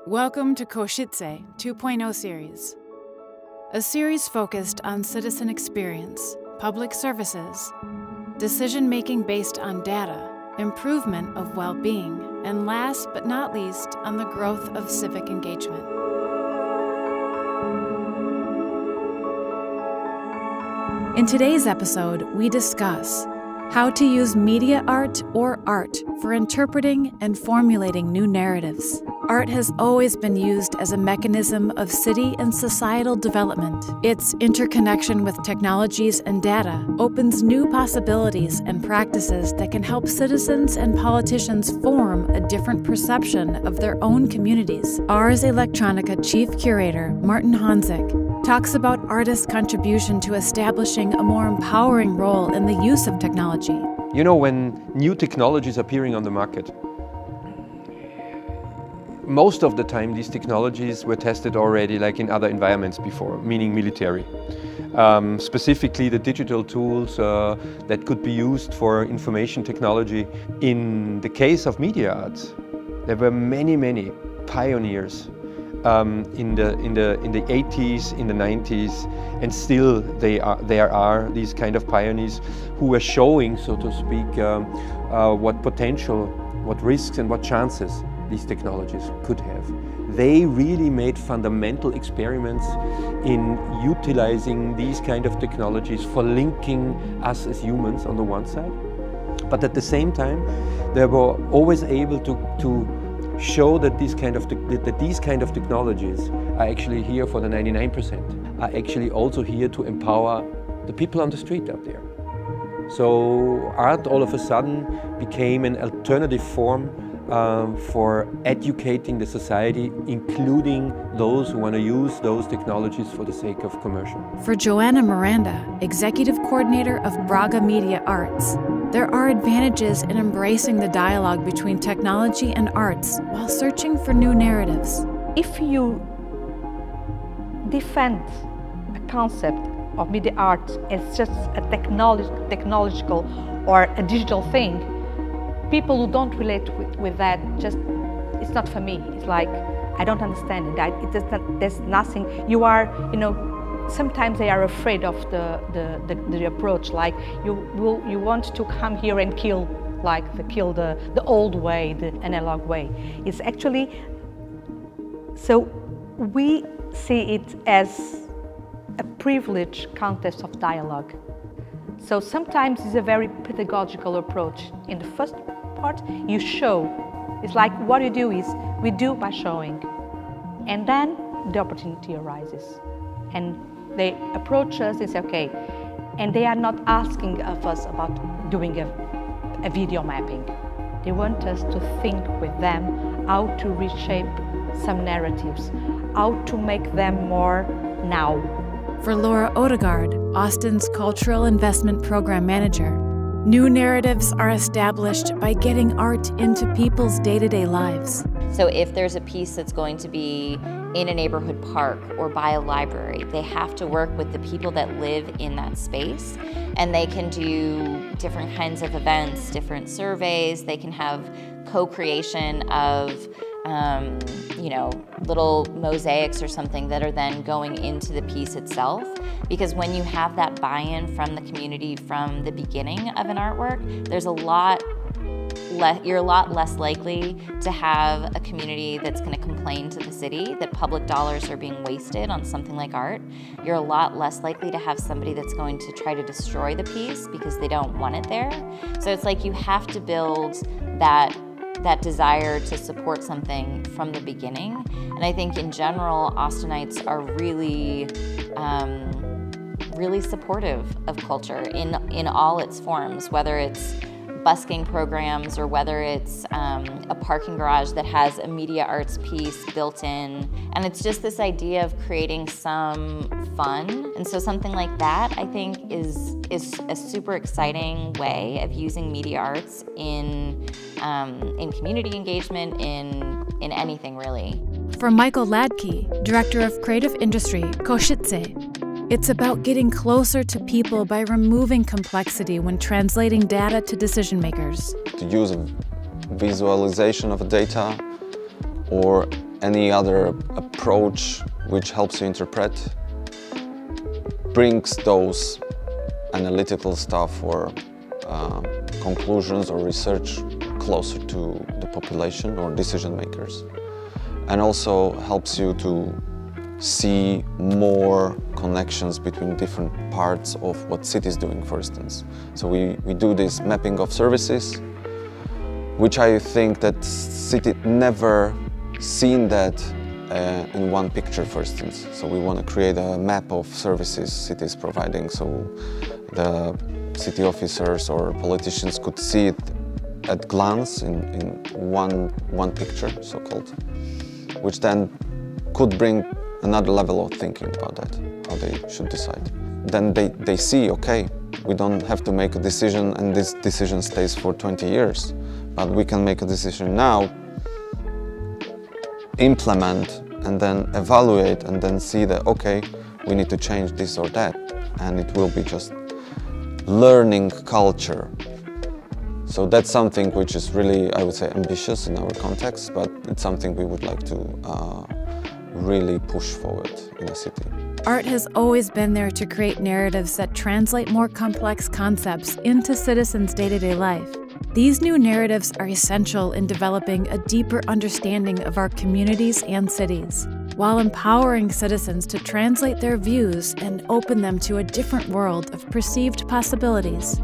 Welcome to Košice 2.0 series, a series focused on citizen experience, public services, decision-making based on data, improvement of well-being, and last but not least, on the growth of civic engagement. In today's episode, we discuss how to use media art or art for interpreting and formulating new narratives. Art has always been used as a mechanism of city and societal development. Its interconnection with technologies and data opens new possibilities and practices that can help citizens and politicians form a different perception of their own communities. Ars Electronica Chief Curator Martin Honzik talks about artists' contribution to establishing a more empowering role in the use of technology. You know, when new technology is appearing on the market, most of the time these technologies were tested already like in other environments before, meaning military. Specifically the digital tools that could be used for information technology. In the case of media arts, there were many pioneers in the 80s, in the 90s, and still there are these kind of pioneers who were showing, so to speak, what potential, what risks and what chances these technologies could have. They really made fundamental experiments in utilizing these kind of technologies for linking us as humans on the one side, but at the same time they were always able to show that these kind of technologies are actually here for the 99%, are actually also here to empower the people on the street out there. So art all of a sudden became an alternative form for educating the society, including those who want to use those technologies for the sake of commercial. For Joanna Miranda, Executive Coordinator of Braga Media Arts, there are advantages in embracing the dialogue between technology and arts while searching for new narratives. If you defend a concept of media art as just a technological or a digital thing, people who don't relate with that, just, it's not for me. It's like, I don't understand it. There's nothing. You are, you know, sometimes they are afraid of the approach. Like you want to come here and kill the old way, the analog way. It's actually, so we see it as a privileged contest of dialogue. So sometimes it's a very pedagogical approach. In the first part, you show. It's like what you do is, we do by showing. And then the opportunity arises. And they approach us and say, okay, and they are not asking of us about doing a video mapping. They want us to think with them how to reshape some narratives, how to make them more now. For Laura Odegaard, Austin's Cultural Investment Program Manager, new narratives are established by getting art into people's day-to-day lives. So if there's a piece that's going to be in a neighborhood park or by a library, they have to work with the people that live in that space, and they can do different kinds of events, different surveys. They can have co-creation of you know, little mosaics or something that are then going into the piece itself. Because when you have that buy-in from the community from the beginning of an artwork, you're a lot less likely to have a community that's going to complain to the city that public dollars are being wasted on something like art. You're a lot less likely to have somebody that's going to try to destroy the piece because they don't want it there. So it's like you have to build that desire to support something from the beginning. And I think in general, Austinites are really, really supportive of culture in all its forms, whether it's busking programs or whether it's a parking garage that has a media arts piece built in. And it's just this idea of creating some fun. And so something like that, I think, is a super exciting way of using media arts in community engagement, in anything really. For Michael Ladke, Director of Creative Industry, Košice, it's about getting closer to people by removing complexity when translating data to decision makers. To use visualization of data or any other approach which helps you interpret brings those analytical stuff or conclusions or research closer to the population or decision makers, and also helps you to see more connections between different parts of what city is doing, for instance. So we do this mapping of services, which I think that city never seen that in one picture, for instance. So we want to create a map of services city is providing, so the city officers or politicians could see it at glance in one picture, so-called, which then could bring another level of thinking about that, how they should decide. Then they see, okay, we don't have to make a decision and this decision stays for 20 years, but we can make a decision now, implement, and then evaluate, and then see that, okay, we need to change this or that, and it will be just learning culture. So that's something which is really, I would say, ambitious in our context, but it's something we would like to really push forward in the city. Art has always been there to create narratives that translate more complex concepts into citizens' day-to-day life. These new narratives are essential in developing a deeper understanding of our communities and cities, while empowering citizens to translate their views and open them to a different world of perceived possibilities.